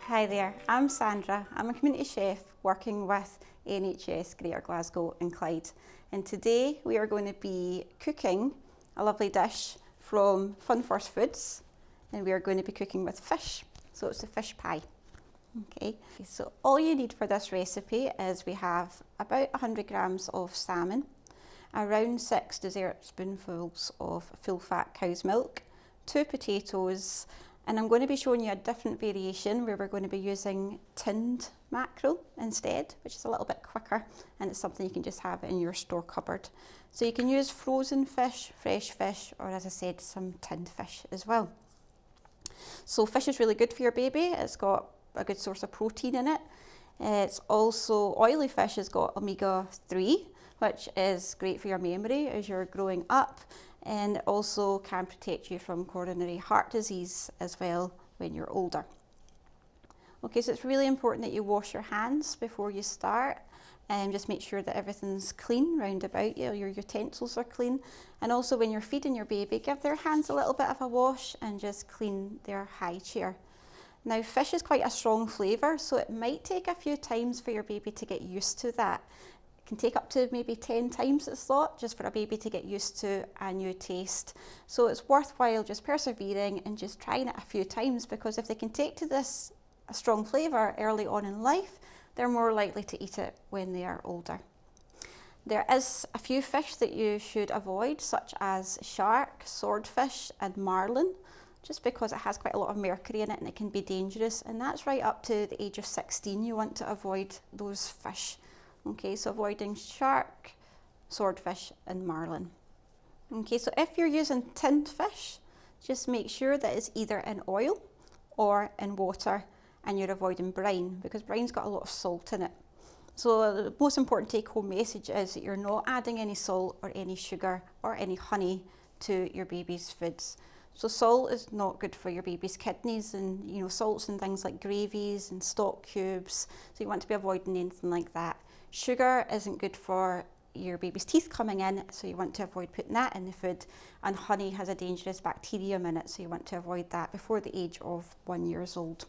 Hi there, I'm Sandra. I'm a community chef working with NHS Greater Glasgow and Clyde. And today we are going to be cooking a lovely dish from Fun First Foods. And we are going to be cooking with fish. So it's a fish pie. Okay, so all you need for this recipe is we have about 100 grams of salmon, around 6 dessert spoonfuls of full fat cow's milk, 2 potatoes, and I'm going to be showing you a different variation where we're going to be using tinned mackerel instead, which is a little bit quicker, and it's something you can just have in your store cupboard. So you can use frozen fish, fresh fish, or as I said, some tinned fish as well. So fish is really good for your baby. It's got a good source of protein in it. It's also, oily fish has got omega-3, which is great for your memory as you're growing up, and also can protect you from coronary heart disease as well when you're older. Okay, so it's really important that you wash your hands before you start, and just make sure that everything's clean round about you, your utensils are clean. And also when you're feeding your baby, give their hands a little bit of a wash and just clean their high chair. Now fish is quite a strong flavour, so it might take a few times for your baby to get used to that. Can take up to maybe 10 times it's thought, just for a baby to get used to a new taste. So it's worthwhile just persevering and just trying it a few times, because if they can take to this a strong flavour early on in life, they're more likely to eat it when they are older. There is a few fish that you should avoid, such as shark, swordfish and marlin, just because it has quite a lot of mercury in it and it can be dangerous, and that's right up to the age of 16 you want to avoid those fish. Okay, so avoiding shark, swordfish and marlin. Okay, so if you're using tinned fish, just make sure that it's either in oil or in water, and you're avoiding brine, because brine's got a lot of salt in it. So the most important take-home message is that you're not adding any salt or any sugar or any honey to your baby's foods. So salt is not good for your baby's kidneys, and salts in things like gravies and stock cubes, so you want to be avoiding anything like that. Sugar isn't good for your baby's teeth coming in, so you want to avoid putting that in the food. And honey has a dangerous bacterium in it, so you want to avoid that before the age of 1 year old.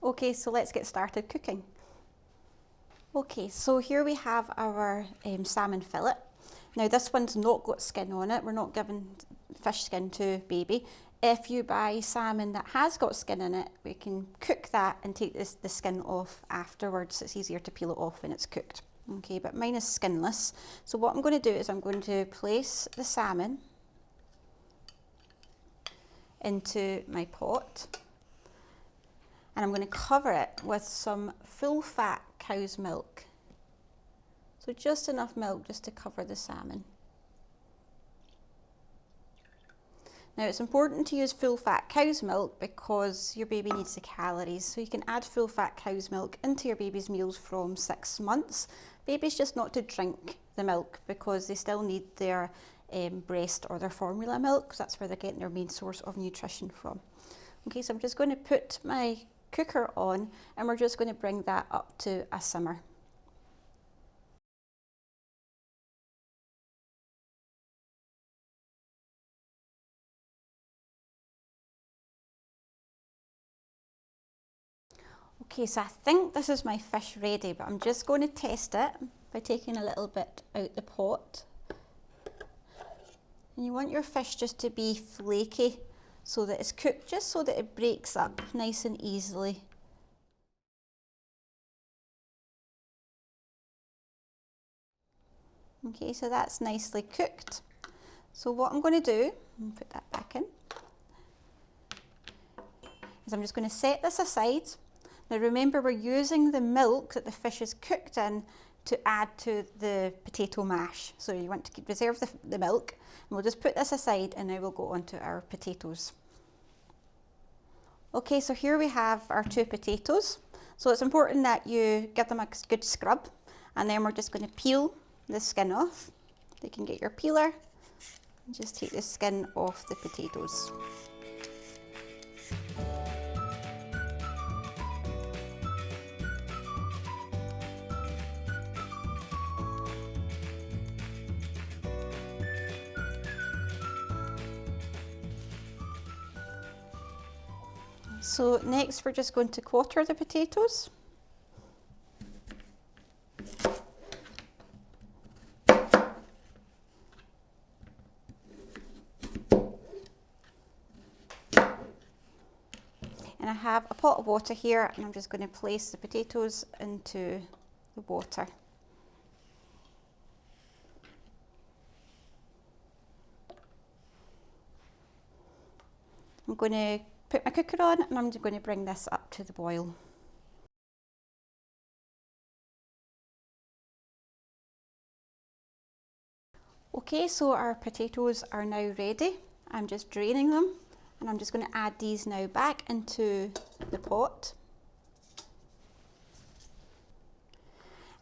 Okay, so let's get started cooking. Okay, so here we have our salmon fillet. Now this one's not got skin on it. We're not giving fish skin to baby. If you buy salmon that has got skin in it, we can cook that and take the skin off afterwards. It's easier to peel it off when it's cooked. Okay, but mine is skinless. So what I'm going to do is I'm going to place the salmon into my pot, and I'm going to cover it with some full fat cow's milk. So just enough milk just to cover the salmon. Now it's important to use full fat cow's milk because your baby needs the calories. So you can add full fat cow's milk into your baby's meals from 6 months. Babies just not to drink the milk because they still need their breast or their formula milk, because that's where they're getting their main source of nutrition from. Okay, so I'm just going to put my cooker on, and we're just going to bring that up to a simmer. Okay, so I think this is my fish ready, but I'm just going to test it by taking a little bit out the pot. And you want your fish just to be flaky so that it's cooked, just so that it breaks up nice and easily. Okay, so that's nicely cooked. So what I'm going to do, and put that back in, is I'm just going to set this aside. Now remember, we're using the milk that the fish is cooked in to add to the potato mash. So you want to reserve the milk, and we'll just put this aside, and now we'll go on to our potatoes. Okay, so here we have our 2 potatoes. So it's important that you give them a good scrub, and then we're just going to peel the skin off. You can get your peeler and just take the skin off the potatoes. So next we're just going to quarter the potatoes. And I have a pot of water here, and I'm just going to place the potatoes into the water. I'm going to put my cooker on, and I'm going to bring this up to the boil. Okay, so our potatoes are now ready. I'm just draining them, and I'm just going to add these now back into the pot.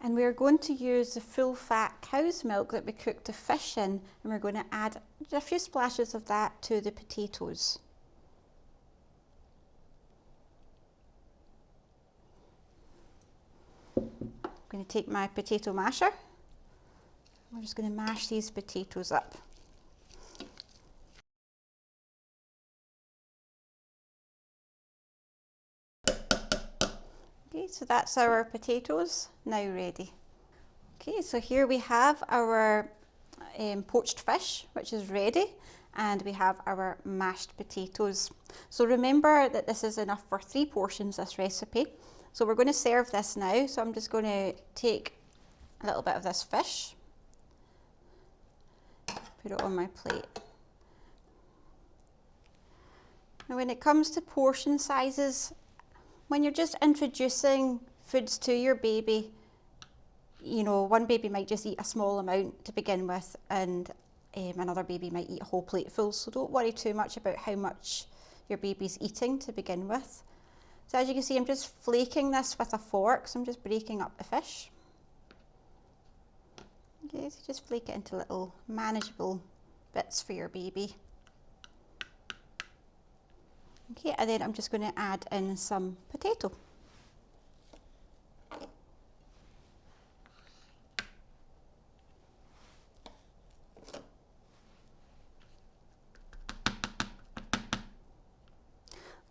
And we're going to use the full fat cow's milk that we cooked the fish in, and we're going to add a few splashes of that to the potatoes. I'm going to take my potato masher. We're just going to mash these potatoes up. Okay, so that's our potatoes now ready. Okay, so here we have our poached fish, which is ready, and we have our mashed potatoes. So remember that this is enough for 3 portions, this recipe. So we're going to serve this now. So I'm just going to take a little bit of this fish, put it on my plate. Now when it comes to portion sizes, when you're just introducing foods to your baby, you know, one baby might just eat a small amount to begin with, and another baby might eat a whole plate full. So don't worry too much about how much your baby's eating to begin with. So as you can see, I'm just flaking this with a fork, so I'm just breaking up the fish. Okay, so just flake it into little manageable bits for your baby. Okay, and then I'm just going to add in some potato.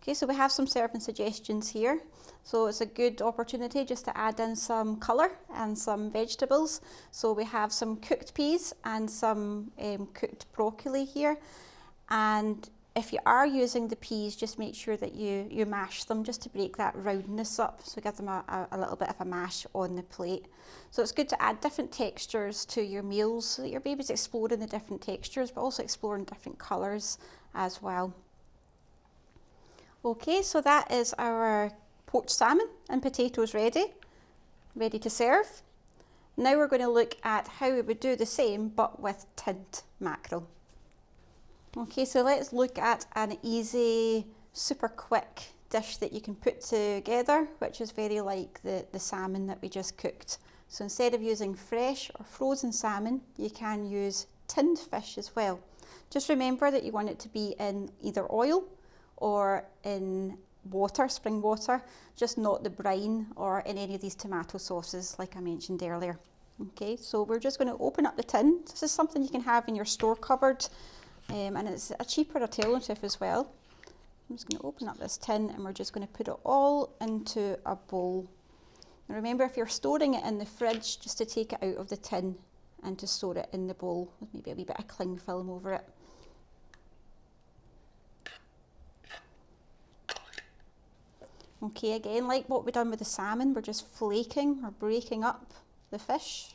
Okay, so we have some serving suggestions here. So it's a good opportunity just to add in some colour and some vegetables. So we have some cooked peas and some cooked broccoli here. And if you are using the peas, just make sure that you mash them just to break that roundness up. So give them a little bit of a mash on the plate. So it's good to add different textures to your meals so that your baby's exploring the different textures, but also exploring different colours as well. Okay, so that is our poached salmon and potatoes ready to serve. Now we're going to look at how we would do the same but with tinned mackerel. Okay, so let's look at an easy, super quick dish that you can put together, which is very like the salmon that we just cooked. So instead of using fresh or frozen salmon, you can use tinned fish as well. Just remember that you want it to be in either oil or in water, spring water, just not the brine or in any of these tomato sauces like I mentioned earlier. Okay, so we're just going to open up the tin. This is something you can have in your store cupboard. And it's a cheaper alternative as well. I'm just going to open up this tin, and we're just going to put it all into a bowl. And remember, if you're storing it in the fridge, just to take it out of the tin and to store it in the bowl with maybe a wee bit of cling film over it. Okay, again, like what we've done with the salmon, we're just flaking or breaking up the fish.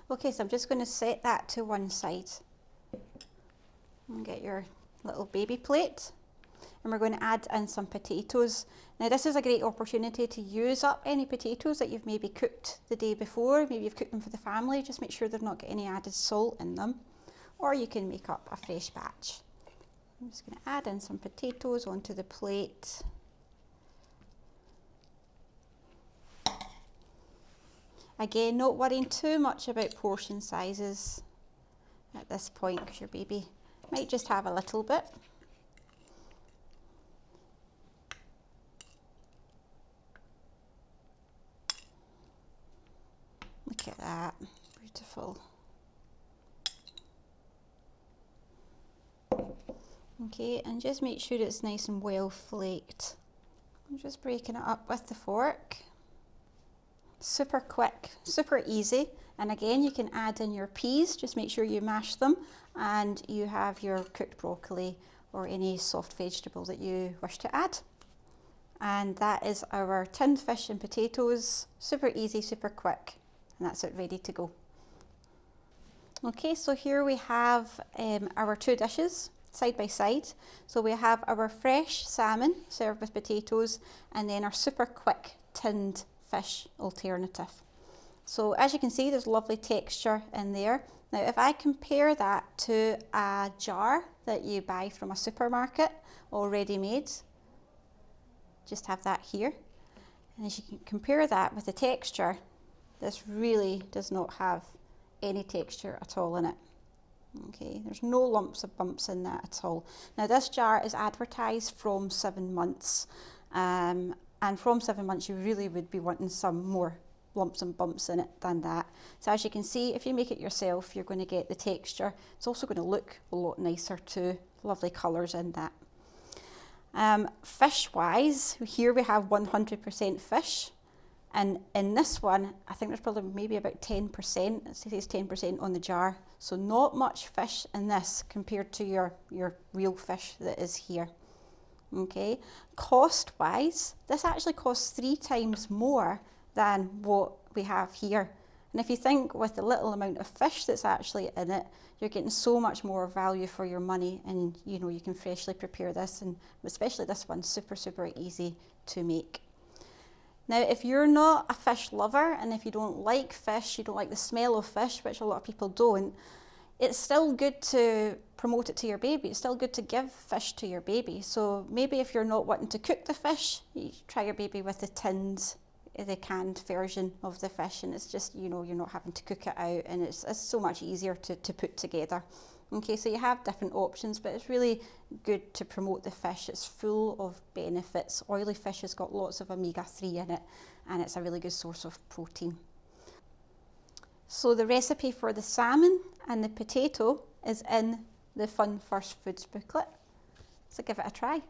Okay, so I'm just going to set that to one side. And get your little baby plate. And we're going to add in some potatoes. Now this is a great opportunity to use up any potatoes that you've maybe cooked the day before. Maybe you've cooked them for the family. Just make sure they've not got any added salt in them. Or you can make up a fresh batch. I'm just going to add in some potatoes onto the plate. Again, not worrying too much about portion sizes at this point, because your baby might just have a little bit. Look at that, beautiful. Okay, and just make sure it's nice and well flaked. I'm just breaking it up with the fork. Super quick, super easy. And again, you can add in your peas, just make sure you mash them, and you have your cooked broccoli or any soft vegetable that you wish to add. And that is our tinned fish and potatoes. Super easy, super quick, and that's it ready to go. Okay, so here we have our two dishes side by side. So we have our fresh salmon served with potatoes, and then our super quick tinned fish alternative. So as you can see, there's lovely texture in there. Now, if I compare that to a jar that you buy from a supermarket already made, just have that here. And as you can compare that with the texture, this really does not have any texture at all in it. Okay, there's no lumps or bumps in that at all. Now, this jar is advertised from 7 months, and from 7 months you really would be wanting some more lumps and bumps in it than that. So as you can see, if you make it yourself, you're going to get the texture. It's also going to look a lot nicer too. Lovely colours in that. Fish wise, here we have 100% fish, and in this one I think there's probably maybe about 10%. It says 10% on the jar, so not much fish in this compared to your real fish that is here. Okay, cost wise, this actually costs 3 times more than what we have here. And if you think with the little amount of fish that's actually in it, you're getting so much more value for your money, and you know, you can freshly prepare this, and especially this one, super, super easy to make. Now, if you're not a fish lover, and if you don't like fish, you don't like the smell of fish, which a lot of people don't, it's still good to promote it to your baby. It's still good to give fish to your baby. So maybe if you're not wanting to cook the fish, you try your baby with the canned version of the fish, and it's just, you know, you're not having to cook it out, and it's so much easier to put together. Okay, so you have different options, but it's really good to promote the fish. It's full of benefits. Oily fish has got lots of omega-3 in it, and it's a really good source of protein. So the recipe for the salmon and the potato is in the Fun First Foods booklet. So give it a try.